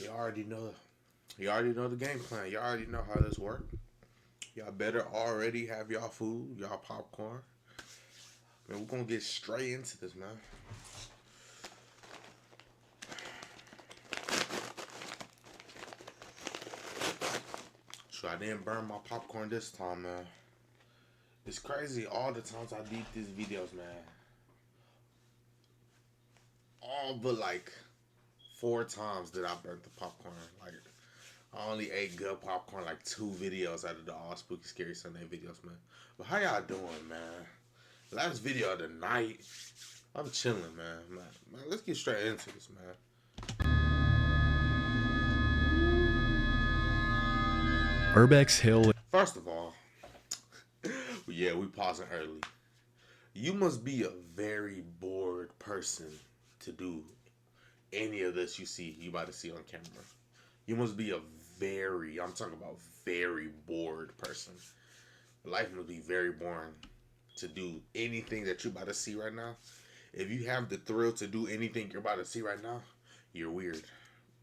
You already know. You already know the game plan. You already know how this works. Y'all better already have y'all food, y'all popcorn. Man, we're gonna get straight into this, man. So I didn't burn my popcorn this time, man. It's crazy all the times I did these videos, man. All but like 4 times that I burnt the popcorn. Like I only ate good popcorn like 2 videos out of the All Spooky Scary Sunday videos, man. But how y'all doing, man? Last video of the night. I'm chilling, man. Let's get straight into this, man. Urbex Hill. First of all, yeah, we pausing early. You must be a very bored person to do any of this you about to see on camera. You must be I'm talking about very bored person. Life must be very boring to do anything that you're about to see right now. If you have the thrill to do anything you're about to see right now, you're weird.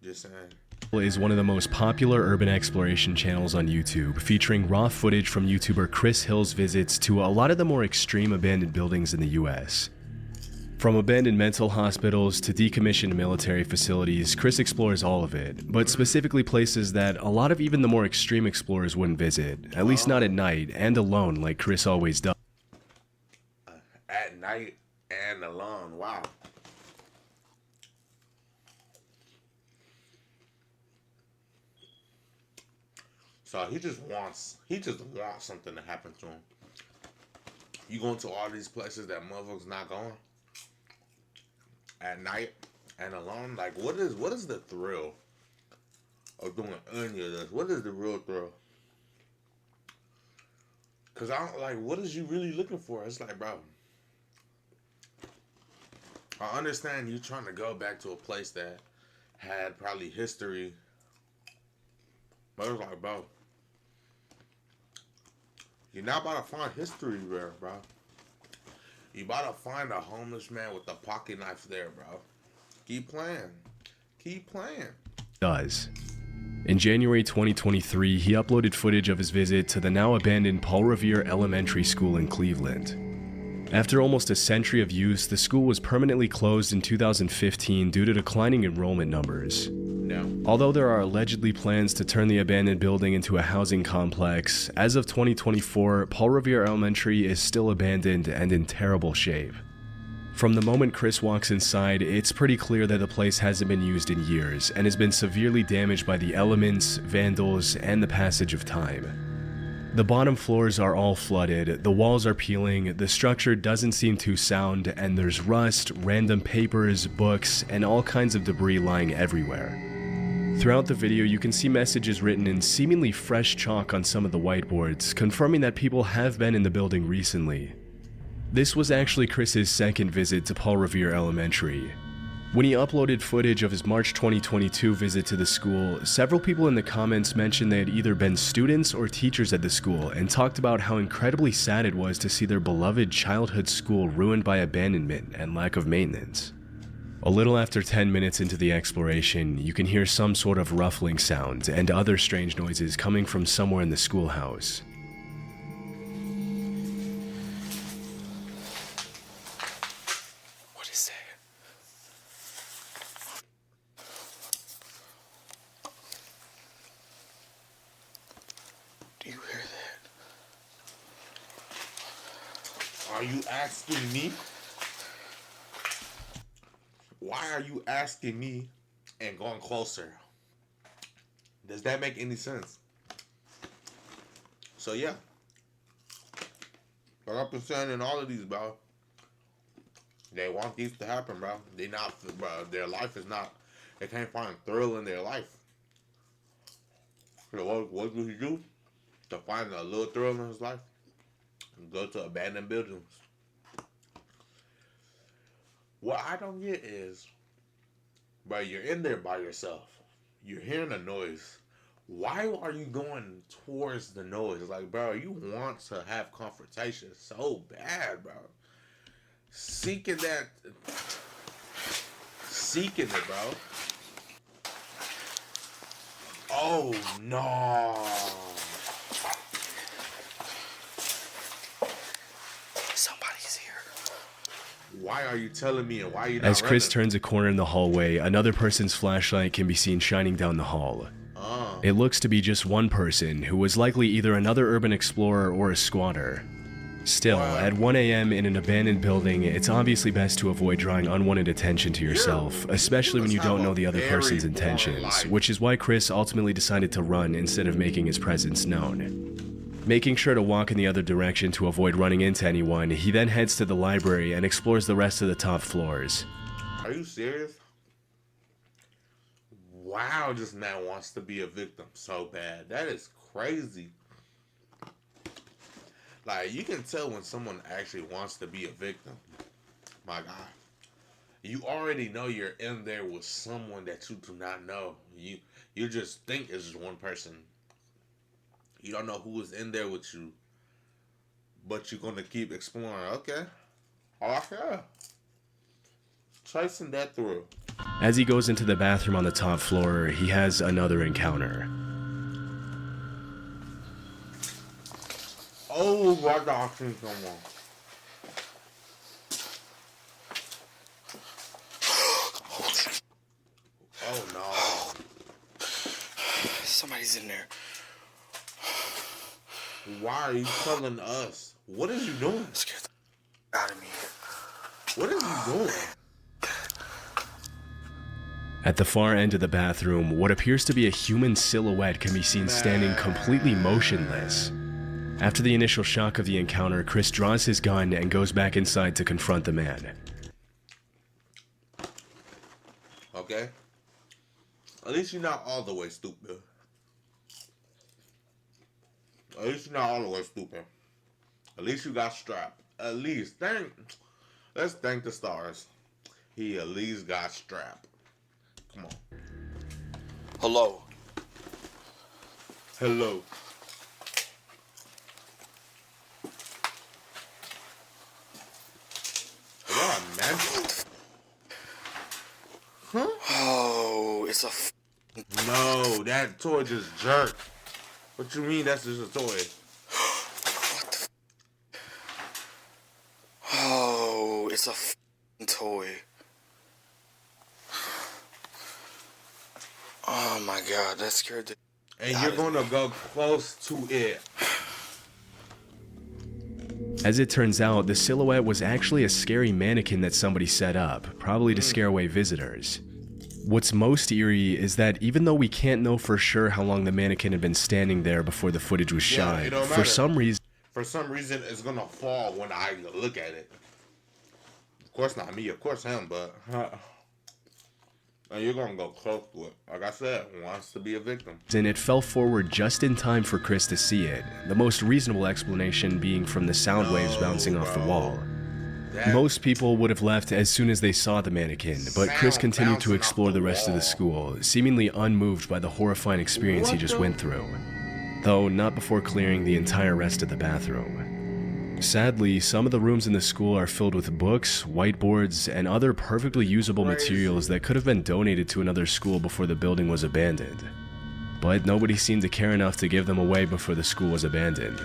Just saying. Is one of the most popular urban exploration channels on YouTube, featuring raw footage from YouTuber Chris Hill's visits to a lot of the more extreme abandoned buildings in the US. From abandoned mental hospitals to decommissioned military facilities, Chris explores all of it, but specifically places that a lot of even the more extreme explorers wouldn't visit, at least not at night and alone like Chris always does. At night and alone, wow. So he just wants something to happen to him. You going to all these places that motherfuckers not going at night and alone. Like what is the thrill of doing any of this? What is the real thrill? Cause I don't like. What is you really looking for? It's like, bro, I understand you trying to go back to a place that had probably history, but it's like, bro, you're not about to find history there, bro. You about to find a homeless man with a pocket knife there, bro. Keep playing. Keep playing. In January 2023, he uploaded footage of his visit to the now abandoned Paul Revere Elementary School in Cleveland. After almost a century of use, the school was permanently closed in 2015 due to declining enrollment numbers. Although there are allegedly plans to turn the abandoned building into a housing complex, as of 2024, Paul Revere Elementary is still abandoned and in terrible shape. From the moment Chris walks inside, it's pretty clear that the place hasn't been used in years and has been severely damaged by the elements, vandals, and the passage of time. The bottom floors are all flooded, the walls are peeling, the structure doesn't seem too sound, and there's rust, random papers, books, and all kinds of debris lying everywhere. Throughout the video, you can see messages written in seemingly fresh chalk on some of the whiteboards, confirming that people have been in the building recently. This was actually Chris's second visit to Paul Revere Elementary. When he uploaded footage of his March 2022 visit to the school, several people in the comments mentioned they had either been students or teachers at the school and talked about how incredibly sad it was to see their beloved childhood school ruined by abandonment and lack of maintenance. A little after 10 minutes into the exploration, you can hear some sort of ruffling sound and other strange noises coming from somewhere in the schoolhouse. What is that? Do you hear that? Are you asking me? Why are you asking me and going closer? Does that make any sense? So yeah, like I've been saying in all of these, bro, they want these to happen, bro. They not, bro. Their life is not. They can't find thrill in their life. So what do he do to find a little thrill in his life? Go to abandoned buildings. What I don't get is, bro, you're in there by yourself. You're hearing a noise. Why are you going towards the noise? Like, bro, you want to have confrontation so bad, bro. Seeking it, bro. Oh no. Somebody's here. Why are you telling me and why are you not As Chris running? turns a corner in the hallway, another person's flashlight can be seen shining down the hall. It looks to be just one person, who was likely either another urban explorer or a squatter. Still, at 1 a.m. in an abandoned building, it's obviously best to avoid drawing unwanted attention to yourself, especially when you don't know the other person's intentions, which is why Chris ultimately decided to run instead of making his presence known. Making sure to walk in the other direction to avoid running into anyone, he then heads to the library and explores the rest of the top floors. Are you serious? Wow, this man wants to be a victim so bad. That is crazy. Like, you can tell when someone actually wants to be a victim. My God. You already know you're in there with someone that you do not know. You just think it's just one person. You don't know who is in there with you. But you're going to keep exploring. Okay. Okay. Tracing that through. As he goes into the bathroom on the top floor, he has another encounter. Oh, my God, come on. Oh, no. Somebody's in there. Why are you telling us? What is you doing? Scared the out of me. What is you doing? At the far end of the bathroom, what appears to be a human silhouette can be seen standing completely motionless. After the initial shock of the encounter, Chris draws his gun and goes back inside to confront the man. Okay? At least you're not all the way stupid. At least you're not all the way stupid. At least you got strapped. At least. Let's thank the stars. He at least got strapped. Come on. Hello. Hello. Yeah, man. Huh? Oh, it's a No, that toy just jerked. What you mean that's just a toy? what the Oh, it's a toy. Oh my God, that scared the And you're gonna go close to it. As it turns out, the silhouette was actually a scary mannequin that somebody set up, probably to scare away visitors. What's most eerie is that even though we can't know for sure how long the mannequin had been standing there before the footage was shot, it don't for matter. some reason For some reason, it's gonna fall when I look at it. Of course not me, of course him, but and you're gonna go close to it. Like I said, wants to be a victim. it fell forward just in time for Chris to see it, the most reasonable explanation being from the sound waves bouncing off the wall. Most people would have left as soon as they saw the mannequin, but Chris Sound continued to bouncing explore off the the rest of the wall. school, seemingly unmoved by the horrifying experience he What just the- went through, though not before clearing the entire rest of the bathroom. Sadly, some of the rooms in the school are filled with books, whiteboards, and other perfectly usable materials that could have been donated to another school before the building was abandoned. But nobody seemed to care enough to give them away before the school was abandoned.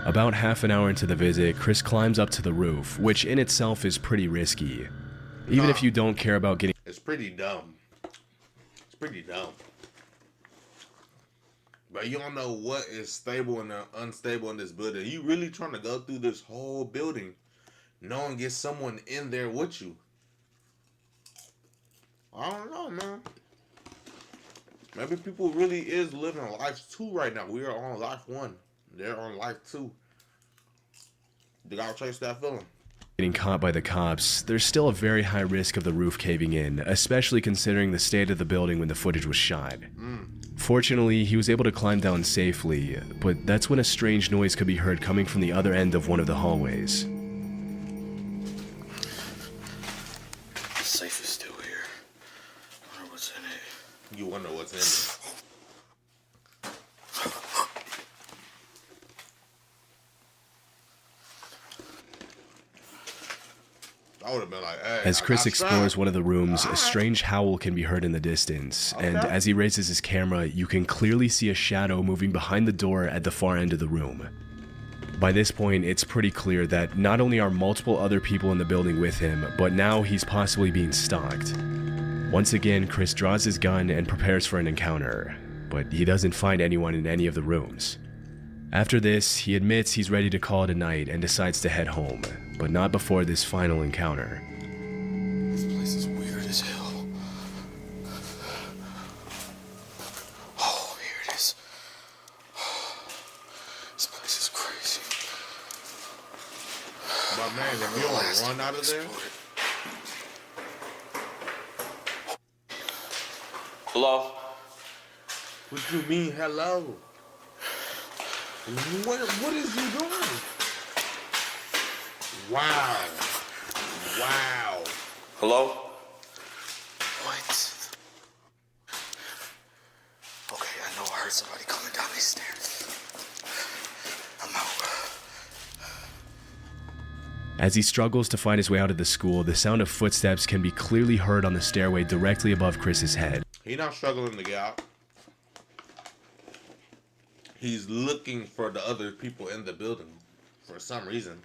About half an hour into the visit, Chris climbs up to the roof, which in itself is pretty risky. Even if you don't care about getting It's pretty dumb. It's pretty dumb. But you don't know what is stable and unstable in this building. You really trying to go through this whole building, knowing get someone in there with you? I don't know, man. Maybe people really is living life 2 right now. We are on life 1. They're on life 2. You gotta chase that feeling. caught by the cops, there's still a very high risk of the roof caving in, especially considering the state of the building when the footage was shot. Fortunately, he was able to climb down safely, but that's when a strange noise could be heard coming from the other end of one of the hallways. The safe is still here. I wonder what's in it. You wonder what's in it. I would have been like, hey, As I Chris got explores strapped. one of the rooms, a strange howl can be heard in the distance, and Okay. as he raises his camera, you can clearly see a shadow moving behind the door at the far end of the room. By this point, it's pretty clear that not only are multiple other people in the building with him, but now he's possibly being stalked. Once again, Chris draws his gun and prepares for an encounter, but he doesn't find anyone in any of the rooms. After this, he admits he's ready to call it a night and decides to head home, but not before this final encounter. This place is weird as hell. Oh, here it is. This place is crazy. But man, if you don't run out of there, Hello? what you mean, hello? What is you doing? Wow. Wow. Hello? What? Okay, I know I heard somebody coming down these stairs. I'm out. As he struggles to find his way out of the school, the sound of footsteps can be clearly heard on the stairway directly above Chris's head. He's not struggling to get out. He's looking for the other people in the building for some reason.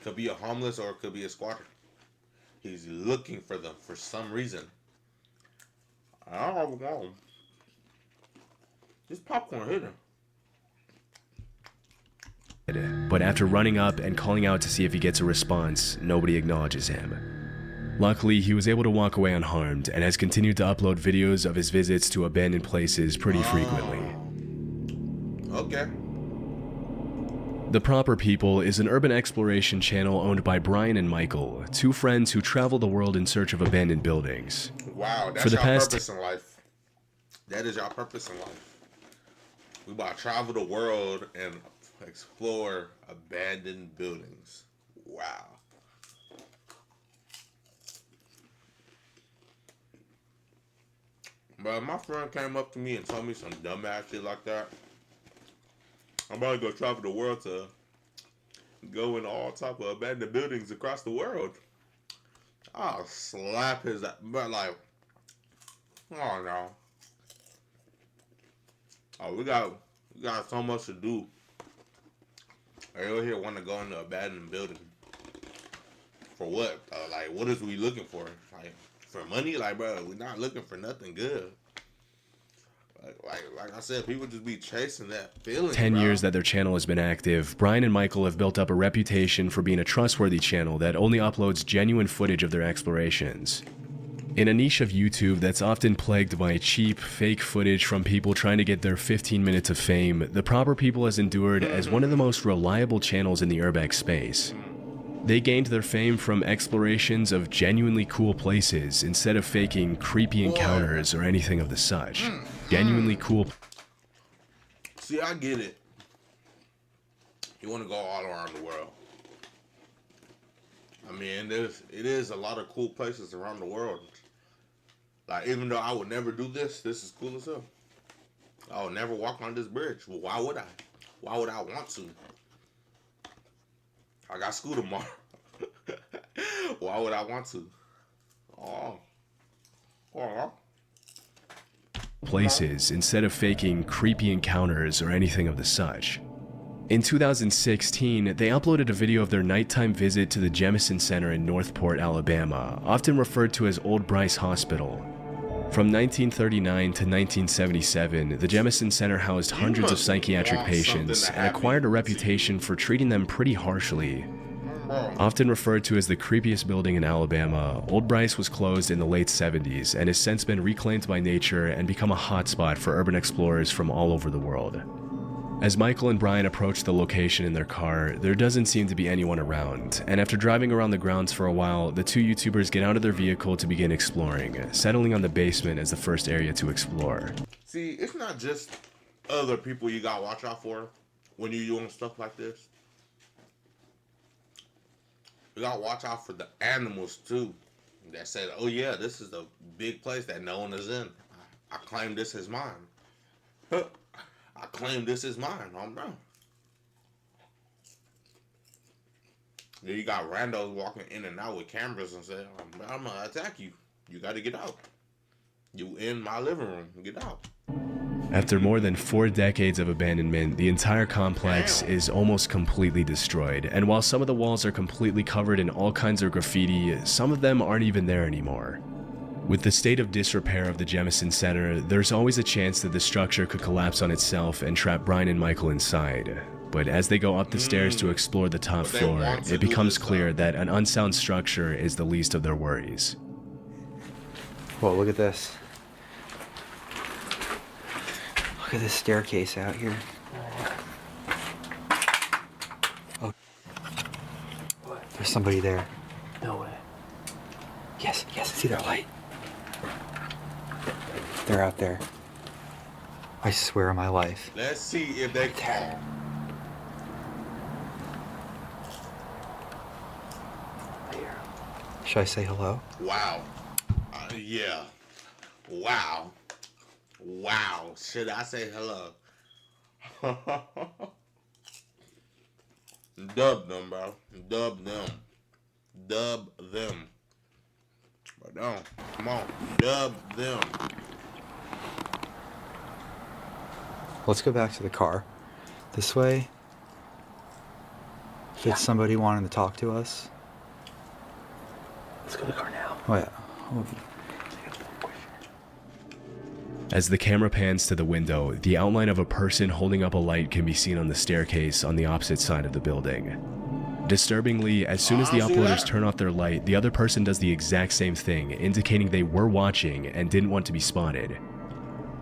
Could be a homeless or it could be a squatter. He's looking for them for some reason. I don't have a problem. This popcorn hidden. But after running up and calling out to see if he gets a response, nobody acknowledges him. Luckily, he was able to walk away unharmed and has continued to upload videos of his visits to abandoned places pretty frequently. Okay. The Proper People is an urban exploration channel owned by Brian and Michael, two friends who travel the world in search of abandoned buildings. Wow, that's For the your past- purpose in life. That is your purpose in life. We about to travel the world and explore abandoned buildings. Wow. But if my friend came up to me and told me some dumbass shit like that, I'm about to go travel the world to go in all type of abandoned buildings across the world. I'll slap his ass. But like, oh no. Oh, we got so much to do. Everyone here want to go in the abandoned building. For what? Like, what is we looking for? Like, for money? Like, bro, we're not looking for nothing good. Like I said, people just be chasing that feeling. 10 bro. years that their channel has been active, Brian and Michael have built up a reputation for being a trustworthy channel that only uploads genuine footage of their explorations. In a niche of YouTube that's often plagued by cheap, fake footage from people trying to get their 15 minutes of fame, The Proper People has endured as one of the most reliable channels in the urbex space. They gained their fame from explorations of genuinely cool places instead of faking creepy encounters or anything of the such. Genuinely cool. See, I get it. You want to go all around the world. I mean, it is a lot of cool places around the world. Like, even though I would never do this is cool as hell. I would never walk on this bridge. Well, why would I? Why would I want to? I got school tomorrow. Why would I want to? Oh. Places instead of faking creepy encounters or anything of the such. In 2016, they uploaded a video of their nighttime visit to the Jemison Center in Northport, Alabama, often referred to as Old Bryce Hospital. From 1939 to 1977, the Jemison Center housed hundreds of psychiatric patients and acquired a reputation for treating them pretty harshly. Often referred to as the creepiest building in Alabama, Old Bryce was closed in the late 70s and has since been reclaimed by nature and become a hotspot for urban explorers from all over the world. As Michael and Brian approach the location in their car, there doesn't seem to be anyone around, and after driving around the grounds for a while, the two YouTubers get out of their vehicle to begin exploring, settling on the basement as the first area to explore. See, it's not just other people you gotta watch out for when you're doing stuff like this. You gotta watch out for the animals too. That said, oh yeah, this is the big place that no one is in. I claim this is mine. I claim this is mine. I'm done. Then you got randos walking in and out with cameras and say, I'm gonna attack you. You gotta get out. You in my living room. Get out. After more than 4 decades of abandonment, the entire complex is almost completely destroyed, and while some of the walls are completely covered in all kinds of graffiti, some of them aren't even there anymore. With the state of disrepair of the Jemison Center, there's always a chance that the structure could collapse on itself and trap Brian and Michael inside. But as they go up the stairs to explore the top floor, it becomes clear that an unsound structure is the least of their worries. Whoa, look at this. Look at this staircase out here. Oh. There's somebody there. No way. Yes, I see their light. They're out there. I swear on my life. Let's see if they can. Should I say hello? Wow. Yeah. Wow. Wow. Should I say hello? Dub them, bro. Dub them. Dub them. But no. Come on. Dub them. Let's go back to the car. This way. If it's somebody wanting to talk to us. Let's go to the car now. Oh yeah. As the camera pans to the window, the outline of a person holding up a light can be seen on the staircase on the opposite side of the building. Disturbingly, as soon as the uploaders turn off their light, the other person does the exact same thing, indicating they were watching and didn't want to be spotted.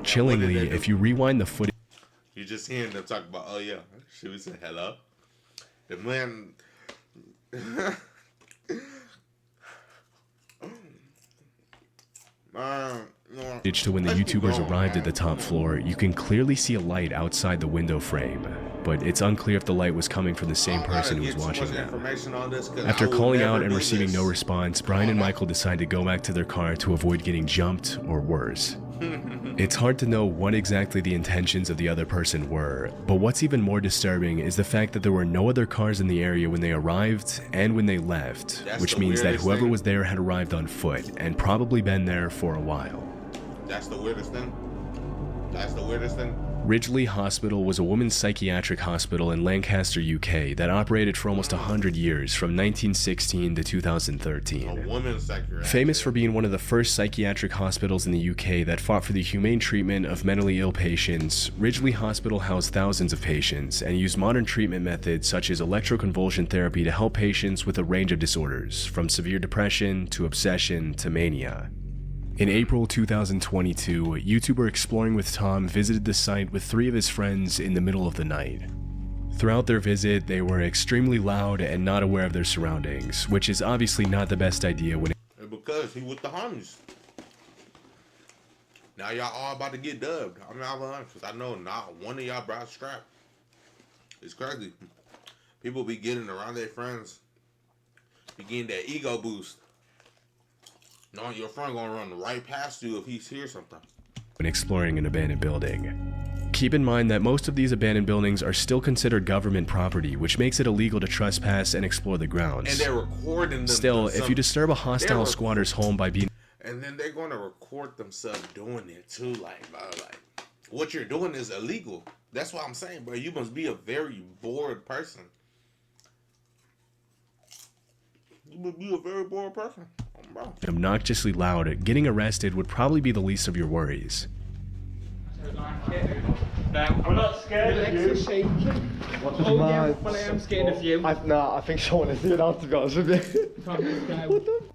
Chillingly, if you rewind the footage, You just hearing them talk about, oh yeah, should we say hello? The man. to when the YouTubers arrived at the top floor, you can clearly see a light outside the window frame, but it's unclear if the light was coming from the same person who was watching them. After calling out and receiving no response, Brian and Michael decide to go back to their car to avoid getting jumped or worse. It's hard to know what exactly the intentions of the other person were, but what's even more disturbing is the fact that there were no other cars in the area when they arrived and when they left, which means that whoever was there had arrived on foot and probably been there for a while. That's the weirdest thing. That's the weirdest thing. Ridgely Hospital was a women's psychiatric hospital in Lancaster, UK that operated for almost 100 years from 1916 to 2013. A women's psychiatric. Famous for being one of the first psychiatric hospitals in the UK that fought for the humane treatment of mentally ill patients, Ridgely Hospital housed thousands of patients and used modern treatment methods such as electroconvulsion therapy to help patients with a range of disorders, from severe depression to obsession to mania. In April 2022, YouTuber Exploring with Tom visited the site with 3 of his friends in the middle of the night. Throughout their visit, they were extremely loud and not aware of their surroundings, which is obviously not the best idea when because he with the homies. Now y'all all about to get dubbed. I'm not lying, because I know not one of y'all brought a strap. It's crazy. People be getting around their friends, be getting that ego boost. Knowing your friend gonna run right past you if he hears something. When exploring an abandoned building. Keep in mind that most of these abandoned buildings are still considered government property, which makes it illegal to trespass and explore the grounds. And they're recording them. Still, if you disturb a hostile squatter's home by being... And then they're gonna record themselves doing it too, like what you're doing is illegal. That's what I'm saying, bro. You must be a very bored person. You must be a very bored person. Obnoxiously loud, getting arrested would probably be the least of your worries. I'm not scared of you. Yeah, well, I am scared of you. I think someone is doing out, to be honest with you.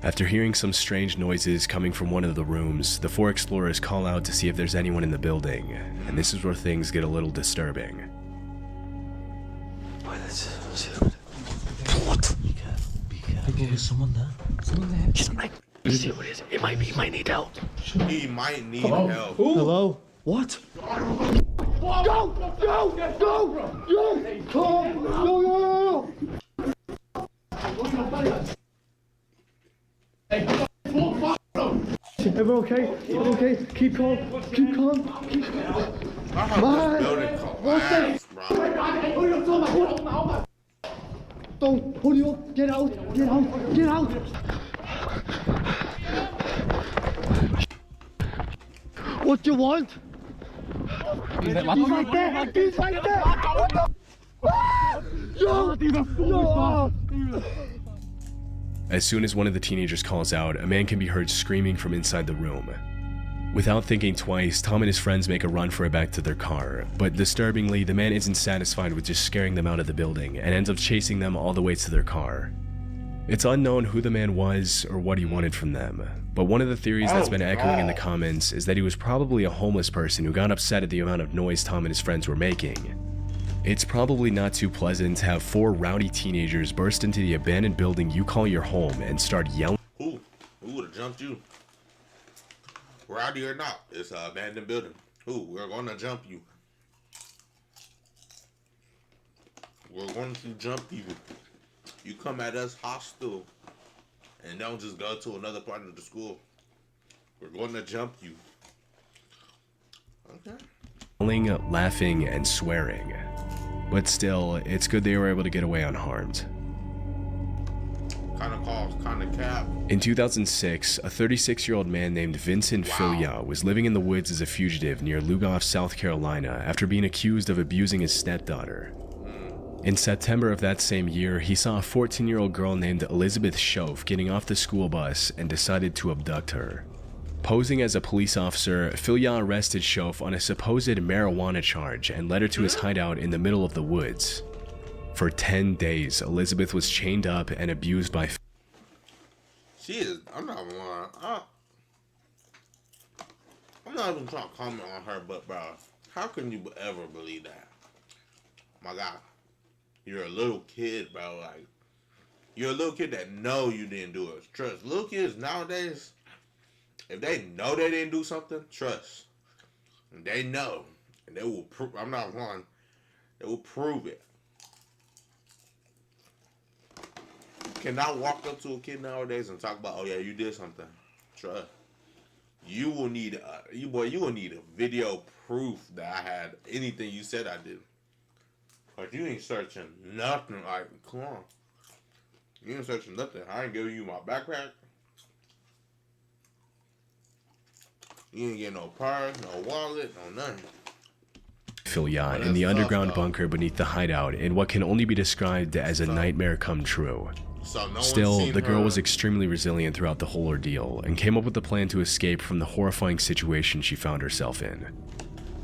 After hearing some strange noises coming from one of the rooms, the 4 explorers call out to see if there's anyone in the building, and this is where things get a little disturbing. What? I think there's someone there. Someone there. Just like, let's see what it is. It might be. He might need help. He might need help. Hello? What? Go! Go! Go! Go! Go! Everyone okay? Everyone okay? Keep calm. Keep calm. Keep calm. Man, what the? Don't pull you up. Get out. Get out. Get out. What do you want? He's right there. He's right there. What the? Yo. As soon as one of the teenagers calls out, a man can be heard screaming from inside the room. Without thinking twice, Tom and his friends make a run for it back to their car, but disturbingly, the man isn't satisfied with just scaring them out of the building and ends up chasing them all the way to their car. It's unknown who the man was or what he wanted from them, but one of the theories that's been echoing in the comments is that he was probably a homeless person who got upset at the amount of noise Tom and his friends were making. It's probably not too pleasant to have 4 rowdy teenagers burst into the abandoned building you call your home and start yelling. Who would have jumped you? Rowdy or not, it's an abandoned building. We're gonna jump you. We're going to jump you. You come at us hostile and don't just go to another part of the school. We're going to jump you. Okay. Yelling, laughing, and swearing. But still, it's good they were able to get away unharmed. Kind of calls, kind of cap. In 2006, a 36-year-old man named Vincent Filia was living in the woods as a fugitive near Lugoff, South Carolina, after being accused of abusing his stepdaughter. In September of that same year, he saw a 14-year-old girl named Elizabeth Schoaf getting off the school bus and decided to abduct her. Posing as a police officer, Filia arrested Schoaf on a supposed marijuana charge and led her to his hideout in the middle of the woods. For 10 days, Elizabeth was chained up and abused by. She is. I'm not lying. I'm not even trying to comment on her, but bro, how can you ever believe that? My God, you're a little kid, bro. Like, you're a little kid that know you didn't do it. Trust. Little kids nowadays, if they know they didn't do something, trust. They know, and they will prove. I'm not lying. They will prove it. Cannot walk up to a kid nowadays and talk about, oh yeah, you did something. Trust. You will need you will need a video proof that I had anything you said I did. Like, you ain't searching nothing. Like, come on. You ain't searching nothing. I ain't giving you my backpack. You ain't getting no purse, no wallet, no nothing. Filia in the underground bunker beneath the hideout in what can only be described as a nightmare come true. Still, the girl was extremely resilient throughout the whole ordeal and came up with a plan to escape from the horrifying situation she found herself in.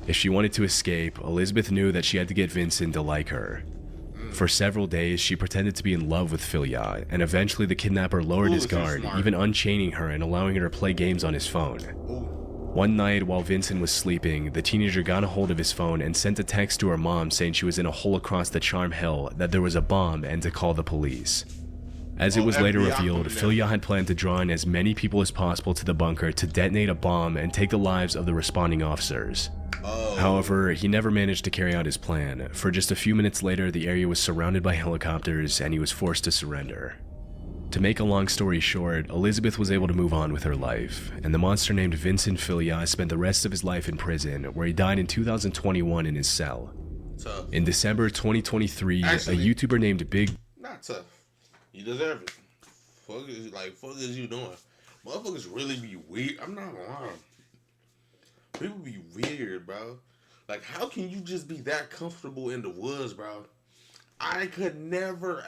If she wanted to escape, Elizabeth knew that she had to get Vincent to like her. For several days, she pretended to be in love with Filia, and eventually the kidnapper lowered his guard, even unchaining her and allowing her to play games on his phone. One night, while Vincent was sleeping, the teenager got a hold of his phone and sent a text to her mom saying she was in a hole across the Charm Hill, that there was a bomb, and to call the police. As it was later revealed, Filia had planned to draw in as many people as possible to the bunker to detonate a bomb and take the lives of the responding officers. However, he never managed to carry out his plan, for just a few minutes later the area was surrounded by helicopters and he was forced to surrender. To make a long story short, Elizabeth was able to move on with her life, and the monster named Vincent Filia spent the rest of his life in prison, where he died in 2021 in his cell. Tough. In December 2023, Actually, a YouTuber named Big... Not tough. You deserve it. Fuck is you doing? Motherfuckers really be weird. I'm not lying. People be weird, bro. Like, how can you just be that comfortable in the woods, bro? I could never,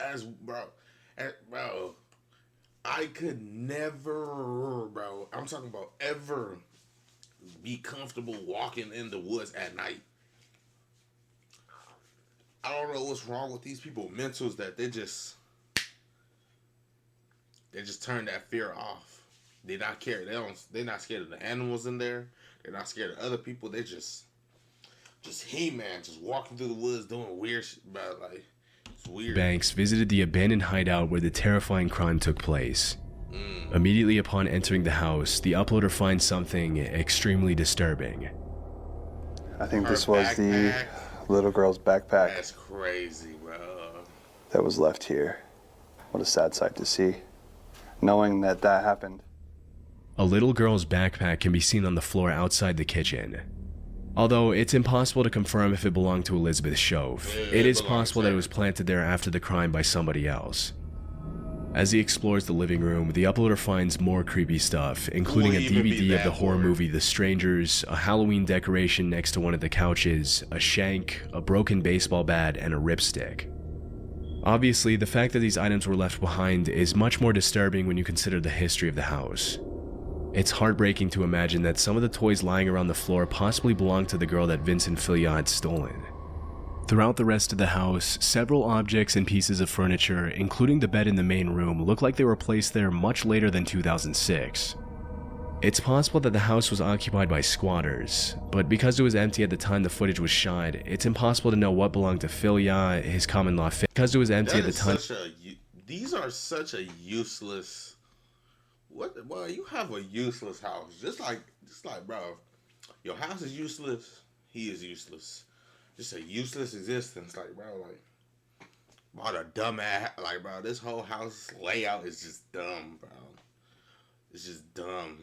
I could never, bro. I'm talking about ever be comfortable walking in the woods at night. I don't know what's wrong with these people mentals that they just turn that fear off. They not care. They're not scared of the animals in there. They're not scared of other people. They just He-Man just walking through the woods doing weird shit, bro. Like, it's weird. Banks visited the abandoned hideout where the terrifying crime took place. Immediately upon entering the house, the uploader finds something extremely disturbing. I think Her this was the little girl's backpack. That's crazy, bro. That was left here. What a sad sight to see. Knowing that happened. A little girl's backpack can be seen on the floor outside the kitchen. Although it's impossible to confirm if it belonged to Elizabeth Shove, it is possible that it was planted there after the crime by somebody else. As he explores the living room, the uploader finds more creepy stuff, including a DVD of the horror movie The Strangers, a Halloween decoration next to one of the couches, a shank, a broken baseball bat, and a ripstick. Obviously, the fact that these items were left behind is much more disturbing when you consider the history of the house. It's heartbreaking to imagine that some of the toys lying around the floor possibly belonged to the girl that Vincent Filiat had stolen. Throughout the rest of the house, several objects and pieces of furniture, including the bed in the main room, look like they were placed there much later than 2006. It's possible that the house was occupied by squatters, but because it was empty at the time the footage was shot, it's impossible to know what belonged to Filiat, his common law because it was empty at the time. These are such a useless. What? Boy, you have a useless house. Just like, bro, your house is useless. He is useless. Just a useless existence, like, bro, like, what a dumbass, like, bro, this whole house layout is just dumb, bro. It's just dumb.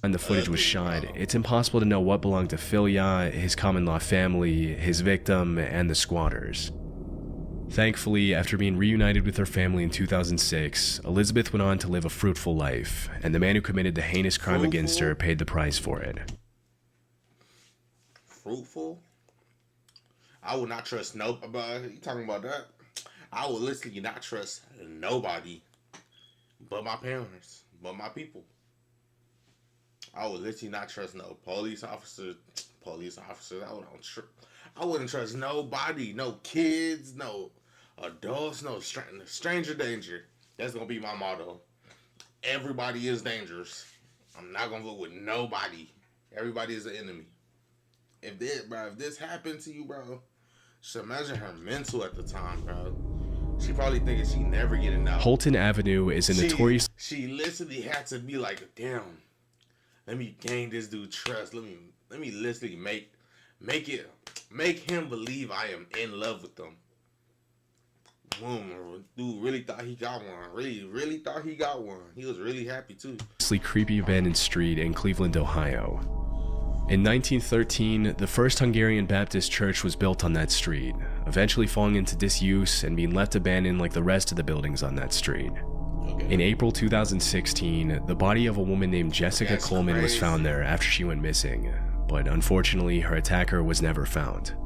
And the footage was shot, it's impossible to know what belonged to Filiat, his common law family, his victim, and the squatters. Thankfully, after being reunited with her family in 2006, Elizabeth went on to live a fruitful life, and the man who committed the heinous crime against her paid the price for it. Fruitful? I would not trust nobody. You talking about that? I would literally not trust nobody but my parents, but my people. I would literally not trust no police officers. I wouldn't trust nobody, no kids, no adults, no stranger danger. That's gonna be my motto. Everybody is dangerous. I'm not gonna vote with nobody. Everybody is an enemy. If this happened to you, bro, just imagine her mental at the time, bro. She probably thinking she never getting out. Holton Avenue is a notorious. She literally had to be like, damn, let me gain this dude trust. Let me literally make him believe I am in love with them. Boom, dude really thought he got one. Really thought he got one. He was really happy too. Creepy abandoned street in Cleveland, Ohio. In 1913, the first Hungarian Baptist church was built on that street, eventually falling into disuse and being left abandoned like the rest of the buildings on that street. Okay. In April 2016, the body of a woman named Jessica Coleman was found there after she went missing, but unfortunately her attacker was never found.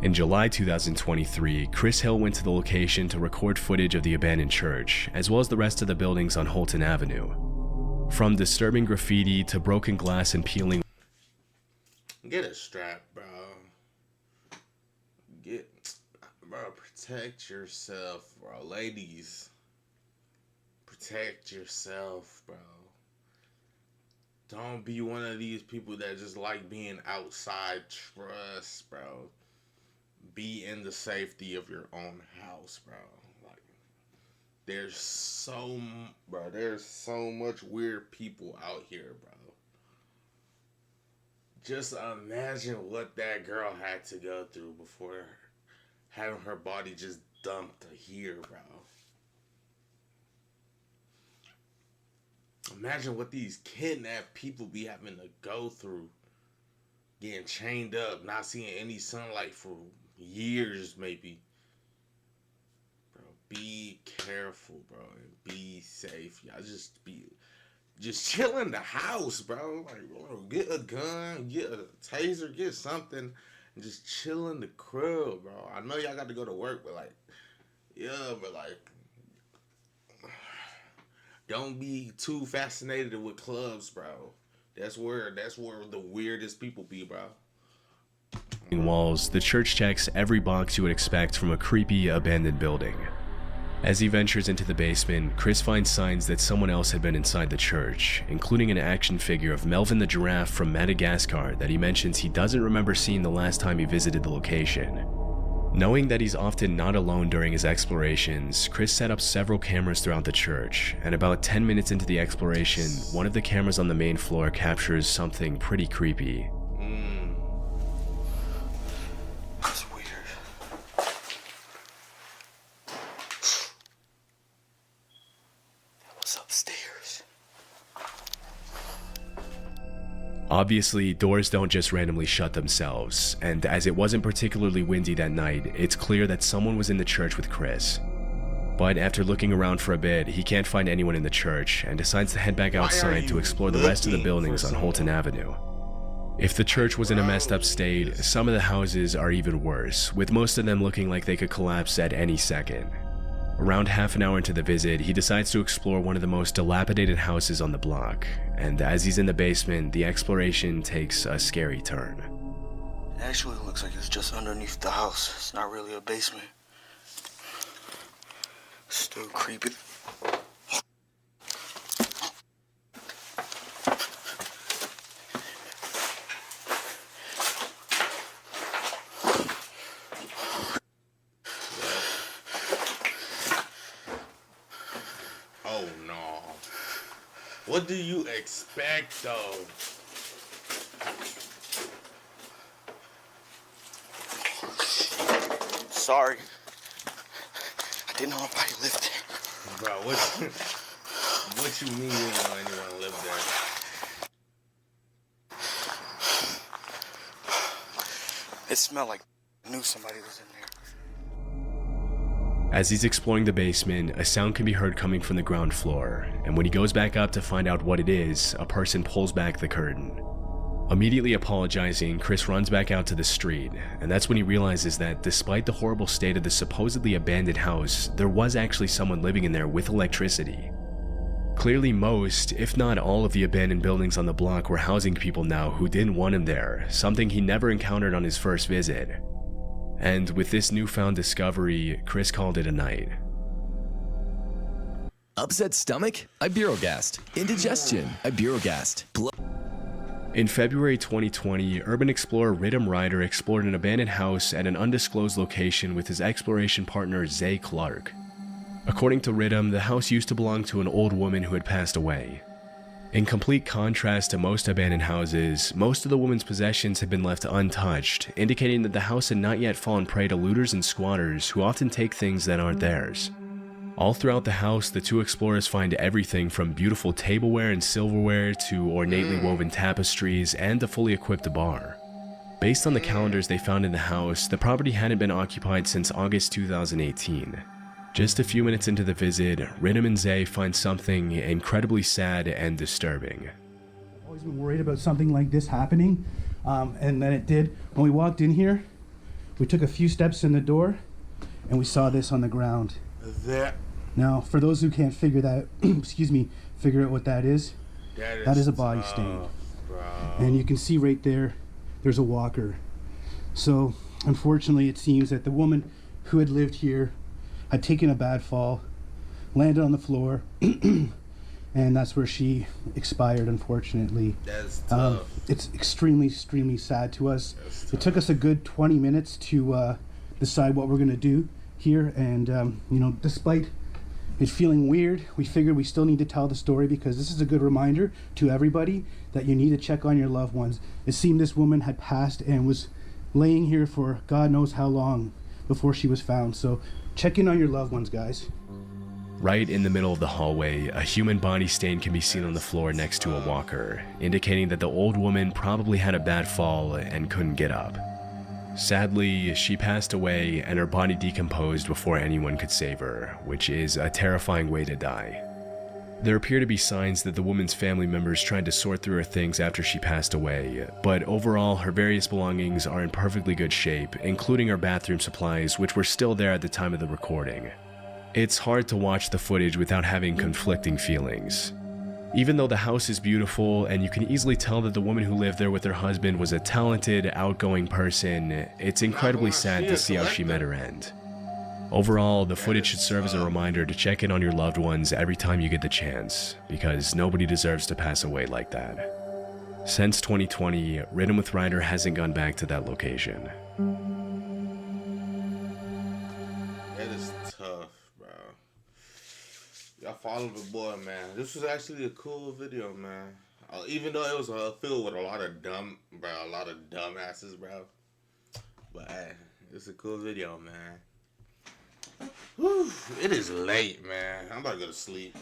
In July 2023, Chris Hill went to the location to record footage of the abandoned church, as well as the rest of the buildings on Holton Avenue. From disturbing graffiti to broken glass and peeling. Get a strap, bro. Protect yourself, bro. Ladies, protect yourself, bro. Don't be one of these people that just like being outside. Trust, bro. Be in the safety of your own house, bro. Like, there's so much weird people out here, bro. Just imagine what that girl had to go through before having her body just dumped here, bro. Imagine what these kidnapped people be having to go through. Getting chained up, not seeing any sunlight for years, maybe. Bro, be careful, bro, and be safe. Y'all just chill in the house, bro. Like, bro, get a gun, get a taser, get something, and just chill in the crib, bro. I know y'all got to go to work, but don't be too fascinated with clubs, bro. That's where the weirdest people be, bro. Walls, the church checks every box you would expect from a creepy, abandoned building. As he ventures into the basement, Chris finds signs that someone else had been inside the church, including an action figure of Melvin the giraffe from Madagascar that he mentions he doesn't remember seeing the last time he visited the location. Knowing that he's often not alone during his explorations, Chris set up several cameras throughout the church, and about 10 minutes into the exploration, one of the cameras on the main floor captures something pretty creepy. That's weird. That was upstairs. Obviously, doors don't just randomly shut themselves, and as it wasn't particularly windy that night, it's clear that someone was in the church with Chris. But after looking around for a bit, he can't find anyone in the church and decides to head back outside to explore the rest of the buildings on Holton Avenue. If the church was in a messed up state, some of the houses are even worse, with most of them looking like they could collapse at any second. Around half an hour into the visit, he decides to explore one of the most dilapidated houses on the block, and as he's in the basement, the exploration takes a scary turn. It actually looks like it's just underneath the house. It's not really a basement. Still creepy. Oh no. What do you expect though? Sorry. I didn't know nobody lived there. Bro, what you mean you didn't know anyone lived there? It smelled like I knew somebody was in there. As he's exploring the basement, a sound can be heard coming from the ground floor, and when he goes back up to find out what it is, a person pulls back the curtain. Immediately apologizing, Chris runs back out to the street, and that's when he realizes that despite the horrible state of the supposedly abandoned house, there was actually someone living in there with electricity. Clearly most, if not all of the abandoned buildings on the block were housing people now who didn't want him there, something he never encountered on his first visit. And with this newfound discovery, Chris called it a night. Upset stomach? Iberogast. Indigestion? Iberogast. In February 2020, urban explorer Ridham Ryder explored an abandoned house at an undisclosed location with his exploration partner Zay Clark. According to Ridham, the house used to belong to an old woman who had passed away. In complete contrast to most abandoned houses, most of the woman's possessions had been left untouched, indicating that the house had not yet fallen prey to looters and squatters who often take things that aren't theirs. All throughout the house, the two explorers find everything from beautiful tableware and silverware to ornately woven tapestries and a fully equipped bar. Based on the calendars they found in the house, the property hadn't been occupied since August 2018. Just a few minutes into the visit, Ridham and Zay find something incredibly sad and disturbing. Always been worried about something like this happening, and then it did. When we walked in here, we took a few steps in the door, and we saw this on the ground. Now, for those who can't figure that, figure out what that is, that is a body stain. Bro. And you can see right there, there's a walker. So, unfortunately, it seems that the woman who had lived here had taken a bad fall, landed on the floor, and that's where she expired, unfortunately. That's tough. It's extremely sad to us. It took us a good 20 minutes to decide what we're going to do here, and despite it feeling weird, we figured we still need to tell the story because this is a good reminder to everybody that you need to check on your loved ones. It seemed this woman had passed and was laying here for God knows how long before she was found, so check in on your loved ones, guys. Right in the middle of the hallway, a human body stain can be seen on the floor next to a walker, indicating that the old woman probably had a bad fall and couldn't get up. Sadly, she passed away and her body decomposed before anyone could save her, which is a terrifying way to die. There appear to be signs that the woman's family members tried to sort through her things after she passed away, but overall her various belongings are in perfectly good shape, including her bathroom supplies, which were still there at the time of the recording. It's hard to watch the footage without having conflicting feelings. Even though the house is beautiful and you can easily tell that the woman who lived there with her husband was a talented, outgoing person, it's incredibly sad to see how she met her end. Overall, the footage should serve as a reminder to check in on your loved ones every time you get the chance, because nobody deserves to pass away like that. Since 2020, Ridham with Ryder hasn't gone back to that location. That is tough, bro. Y'all follow the boy, man. This was actually a cool video, man. Even though it was filled with a lot of dumbasses, bro. But hey, it's a cool video, man. Whew, it is late, man. I'm about to go to sleep.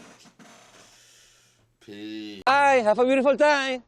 Peace. Bye, have a beautiful time.